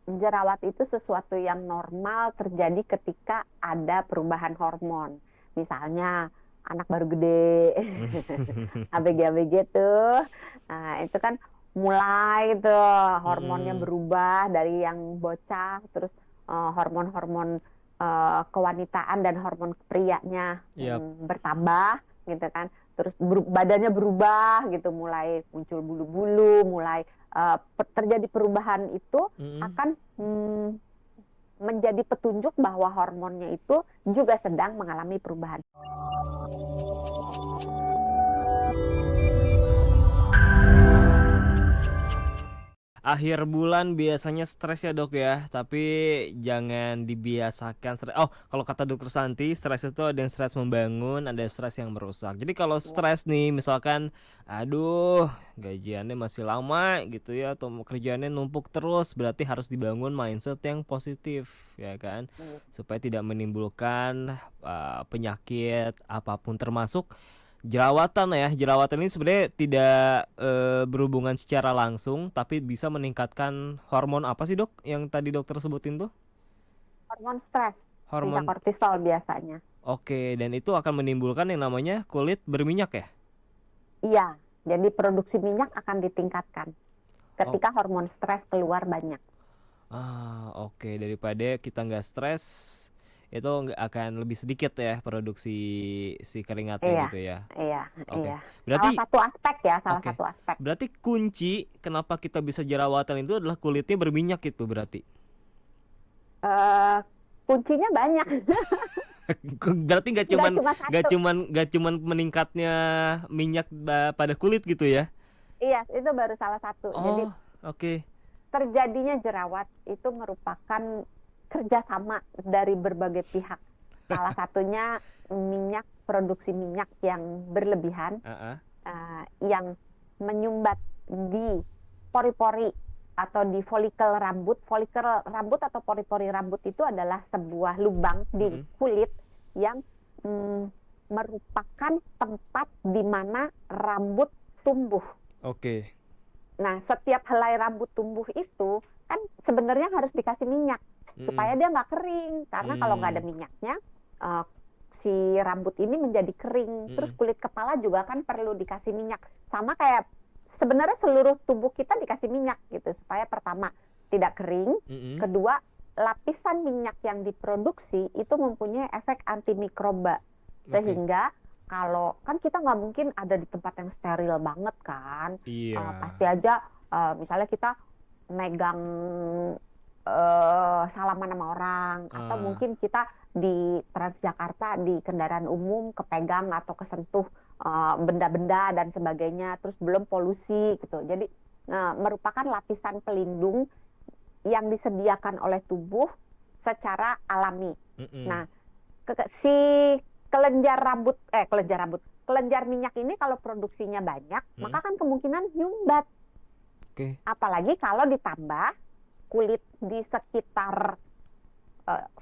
jerawat itu sesuatu yang normal terjadi ketika ada perubahan hormon. Misalnya anak baru gede, ABG-ABG tuh, nah itu kan mulai tuh hormonnya Mm-mm. berubah dari yang bocah, terus hormon-hormon kewanitaan dan hormon prianya Yap. bertambah gitu kan. Terus badannya berubah gitu, mulai muncul bulu-bulu, mulai terjadi perubahan itu Mm-mm. akan menjadi petunjuk bahwa hormonnya itu juga sedang mengalami perubahan. Akhir bulan biasanya stres ya dok ya, tapi jangan dibiasakan stres. Oh, kalau kata dokter Santi, stres itu ada yang stres membangun, ada yang stres yang merusak. Jadi kalau Ya. stres nih, misalkan, aduh, gajiannya masih lama gitu ya, atau kerjaannya numpuk terus, berarti harus dibangun mindset yang positif, ya kan, Hmm. supaya tidak menimbulkan penyakit apapun termasuk jerawatan ya. Jerawatan ini sebenarnya tidak berhubungan secara langsung, tapi bisa meningkatkan hormon apa sih dok? Yang tadi dokter sebutin tuh? Hormon stres, tidak Hormon. kortisol biasanya. Oke, dan itu akan menimbulkan yang namanya kulit berminyak ya? Iya, jadi produksi minyak akan ditingkatkan Oh, ketika hormon stres keluar banyak. oke. Daripada kita nggak stres, itu nggak akan lebih sedikit ya produksi si keringatnya Iya, gitu ya. iya, iya. Oke, Salah berarti satu aspek ya, salah oke. satu aspek. Berarti kunci kenapa kita bisa jerawatan itu adalah kulitnya berminyak itu berarti. eh Kuncinya banyak, Berarti nggak cuma satu. nggak cuman meningkatnya minyak pada kulit gitu ya? Iya, itu baru salah satu. Jadi Oh, oke. terjadinya jerawat itu merupakan kerjasama dari berbagai pihak. Salah satunya minyak, produksi minyak yang berlebihan, Ah, yang menyumbat di pori-pori atau di folikel rambut. Folikel rambut atau pori-pori rambut itu adalah sebuah lubang di mm-mm. kulit yang mm, merupakan tempat di mana rambut tumbuh. Oke. Nah, setiap helai rambut tumbuh itu kan sebenarnya harus dikasih minyak supaya Mm-mm. dia nggak kering. Karena kalau nggak ada Mm. minyaknya, eh, si rambut ini menjadi kering. Terus Mm-mm. kulit kepala juga kan perlu dikasih minyak. Sama kayak sebenarnya seluruh tubuh kita dikasih minyak gitu supaya pertama tidak kering, Mm-mm. kedua lapisan minyak yang diproduksi itu mempunyai efek antimikroba Oke. sehingga kalau kan kita nggak mungkin ada di tempat yang steril banget kan. Iya. Pasti aja misalnya kita megang salaman sama orang atau Ah, mungkin kita di Transjakarta di kendaraan umum kepegang atau kesentuh benda-benda dan sebagainya, terus belum polusi gitu. Jadi merupakan lapisan pelindung yang disediakan oleh tubuh secara alami. mm-mm. Nah, si kelenjar minyak ini kalau produksinya banyak, maka Mm-mm. kan kemungkinan nyumbat. Oke. Apalagi kalau ditambah kulit di sekitar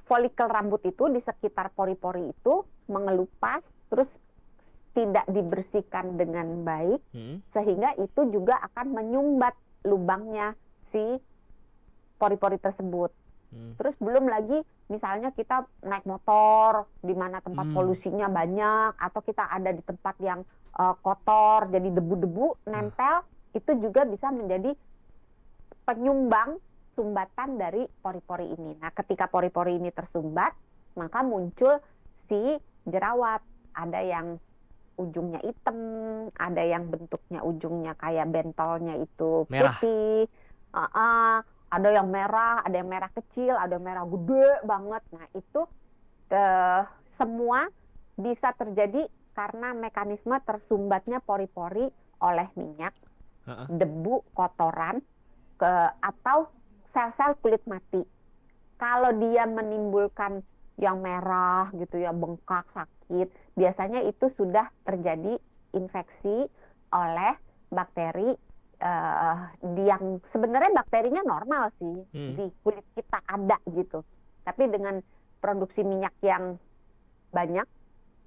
folikel rambut itu, di sekitar pori-pori itu mengelupas, terus tidak dibersihkan dengan baik, Mm-mm. sehingga itu juga akan menyumbat lubangnya si pori-pori tersebut. Mm. Terus belum lagi misalnya kita naik motor di mana tempat Mm. polusinya banyak atau kita ada di tempat yang kotor jadi debu-debu Ah, nempel, itu juga bisa menjadi penyumbang sumbatan dari pori-pori ini. Nah, ketika pori-pori ini tersumbat, maka muncul si jerawat. Ada yang ujungnya hitam, ada yang bentuknya ujungnya kayak bentolnya itu merah. putih, ada yang merah, ada yang merah kecil, ada yang merah gede banget. Nah, itu semua bisa terjadi karena mekanisme tersumbatnya pori-pori oleh minyak, Ah, debu, kotoran, atau sel-sel kulit mati. Kalau dia menimbulkan yang merah gitu ya, bengkak, sakit, biasanya itu sudah terjadi infeksi oleh bakteri yang sebenarnya bakterinya normal sih mm. di kulit kita ada gitu. Tapi dengan produksi minyak yang banyak,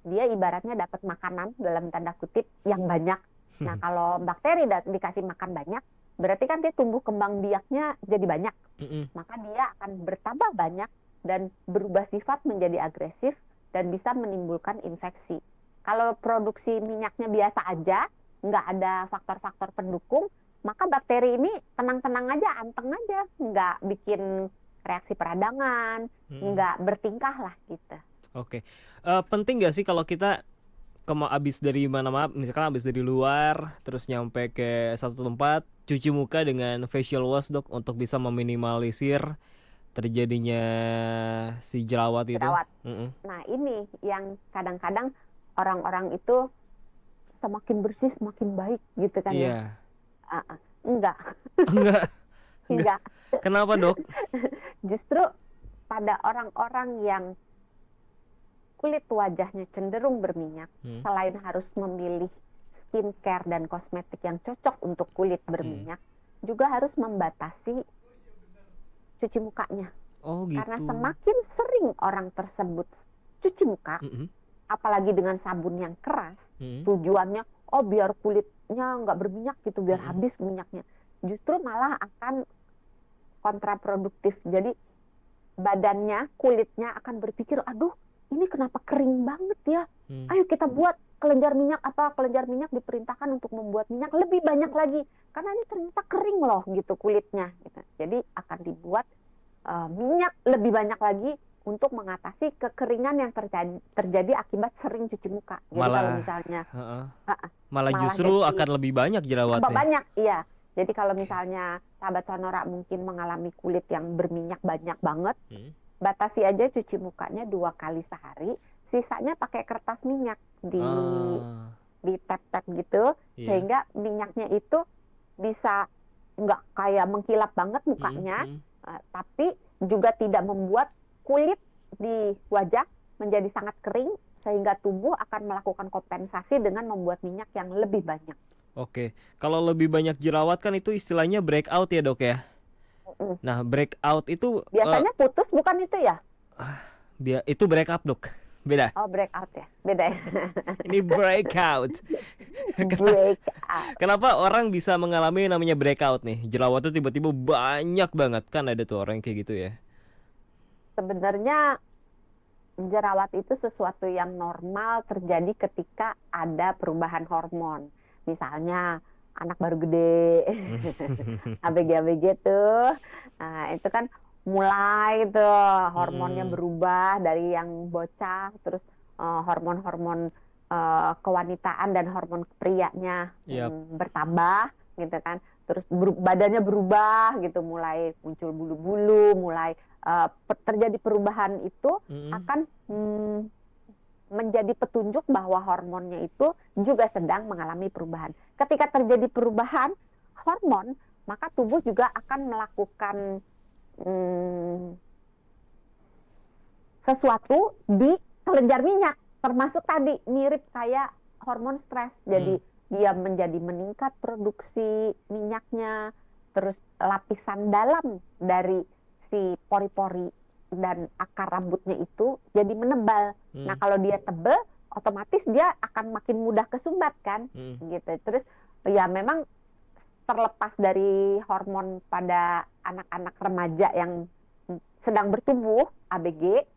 dia ibaratnya dapat makanan dalam tanda kutip yang banyak. Nah, kalau bakteri dikasih makan banyak, berarti kan dia tumbuh kembang biaknya jadi banyak. Mm-mm. Maka dia akan bertambah banyak dan berubah sifat menjadi agresif dan bisa menimbulkan infeksi. Kalau produksi minyaknya biasa aja, nggak ada faktor-faktor pendukung, maka bakteri ini tenang-tenang aja, anteng aja, nggak bikin reaksi peradangan, Mm-mm. nggak bertingkah lah gitu. Oke. Penting nggak sih kalau kita abis dari mana, misalkan abis dari luar terus nyampe ke satu tempat, cuci muka dengan facial wash, Dok, untuk bisa meminimalisir terjadinya si jerawat itu? Jerawat. Mm-mm. Nah, ini yang kadang-kadang orang-orang itu semakin bersih semakin baik gitu kan ya. Iya. Enggak, Enggak, enggak. enggak. Kenapa, Dok? Justru pada orang-orang yang kulit wajahnya cenderung berminyak, Hmm. selain harus memilih skincare dan kosmetik yang cocok untuk kulit berminyak, juga harus membatasi cuci mukanya. Oh Karena gitu. semakin sering orang tersebut cuci muka, Mm-mm. apalagi dengan sabun yang keras, Mm-mm. tujuannya, oh biar kulitnya nggak berminyak gitu, biar Mm-mm. habis minyaknya. Justru malah akan kontraproduktif. Jadi badannya, kulitnya akan berpikir, aduh, ini kenapa kering banget ya? Hmm. Ayo kita buat kelenjar minyak. Apa kelenjar minyak diperintahkan untuk membuat minyak lebih banyak lagi, karena ini ternyata kering loh gitu kulitnya gitu. Jadi akan dibuat minyak lebih banyak lagi untuk mengatasi kekeringan yang terjadi akibat sering cuci muka. Jadi kalau Malah, misalnya heeh. uh-uh, Malah malah justru jadi akan lebih banyak tambah jerawatnya. banyak, iya. Jadi kalau misalnya sahabat Sonora mungkin mengalami kulit yang berminyak banyak banget, Hmm. batasi aja cuci mukanya 2 kali sehari, sisanya pakai kertas minyak Ah, di tap-tap gitu, iya. sehingga minyaknya itu bisa nggak kayak mengkilap banget Mm-mm. mukanya, Mm-mm. tapi juga tidak membuat kulit di wajah menjadi sangat kering, sehingga tubuh akan melakukan kompensasi dengan membuat minyak yang lebih banyak. Oke, kalau lebih banyak jerawat kan itu istilahnya breakout ya, Dok ya. Mm. Nah, breakout itu Biasanya putus bukan itu ya? itu break up, Dok. Beda. Oh, breakout ya, beda ya. Ini breakout. Breakout. Kenapa orang bisa mengalami namanya breakout nih? Jerawatnya tiba-tiba banyak banget, kan ada tuh orang yang kayak gitu ya. Sebenarnya jerawat itu sesuatu yang normal terjadi ketika ada perubahan hormon. Misalnya anak baru gede, ABG-ABG tuh, nah, itu kan mulai tuh hormonnya berubah dari yang bocah, terus hormon-hormon kewanitaan dan hormon prianya Yap. bertambah gitu kan. Terus badannya berubah gitu, mulai muncul bulu-bulu, mulai terjadi perubahan itu akan menjadi petunjuk bahwa hormonnya itu juga sedang mengalami perubahan. Ketika terjadi perubahan hormon, maka tubuh juga akan melakukan sesuatu di kelenjar minyak, termasuk tadi mirip kayak hormon stres. Jadi dia menjadi meningkat produksi minyaknya, terus lapisan dalam dari si pori-pori dan akar rambutnya itu jadi menebal. Nah, kalau dia tebal, otomatis dia akan makin mudah kesumbat kan, gitu. Terus ya memang terlepas dari hormon pada anak-anak remaja yang sedang bertumbuh, ABG,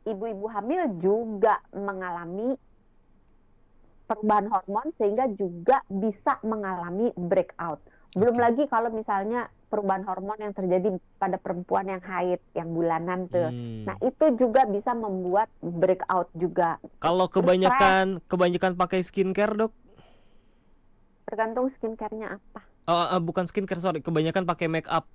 ibu-ibu hamil juga mengalami perubahan hormon sehingga juga bisa mengalami breakout. Belum lagi kalau misalnya perubahan hormon yang terjadi pada perempuan yang haid, yang bulanan tuh. Nah, itu juga bisa membuat breakout juga. Kalau kebanyakan pakai skincare, Dok? Tergantung skincare-nya apa. Bukan skincare, sorry, kebanyakan pakai make up.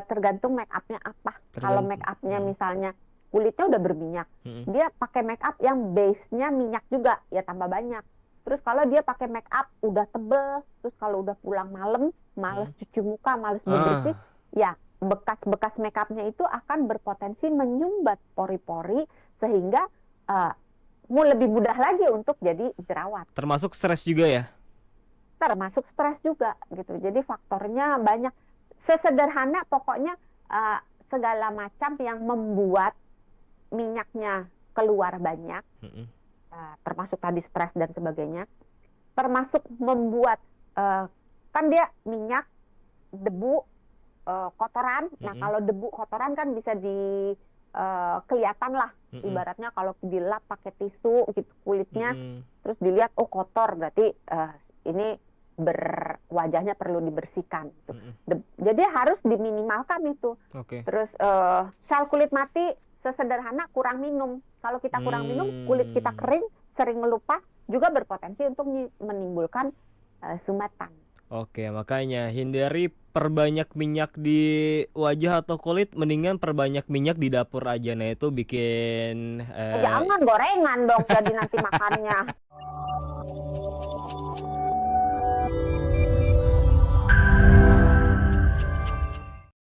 Tergantung make up-nya apa. Kalau make up-nya misalnya kulitnya udah berminyak, dia pakai make up yang base-nya minyak juga, ya tambah banyak. Terus kalau dia pakai make up udah tebel, terus kalau udah pulang malam, males cuci muka, males bersih, ya bekas-bekas make up-nya itu akan berpotensi menyumbat pori-pori sehingga lebih mudah lagi untuk jadi jerawat. Termasuk stres juga ya? Termasuk stres juga gitu. Jadi faktornya banyak. Sesederhana pokoknya segala macam yang membuat minyaknya keluar banyak, termasuk tadi stres dan sebagainya, termasuk membuat kan dia minyak, debu, kotoran. Nah, Mm-mm. kalau debu kotoran kan bisa kelihatan lah. Mm-mm. Ibaratnya kalau dilap pakai tisu gitu kulitnya, Mm-mm. terus dilihat oh kotor, berarti ini wajahnya perlu dibersihkan gitu. Mm-mm. Jadi harus diminimalkan itu. Oke. Terus sel kulit mati sesederhana kurang minum. Kalau kita kurang minum, kulit kita kering, sering melupas, juga berpotensi untuk menimbulkan sumbatan. Oke, makanya hindari perbanyak minyak di wajah atau kulit, mendingan perbanyak minyak di dapur aja. Nah, itu bikin Jangan gorengan dong jadi nanti makannya.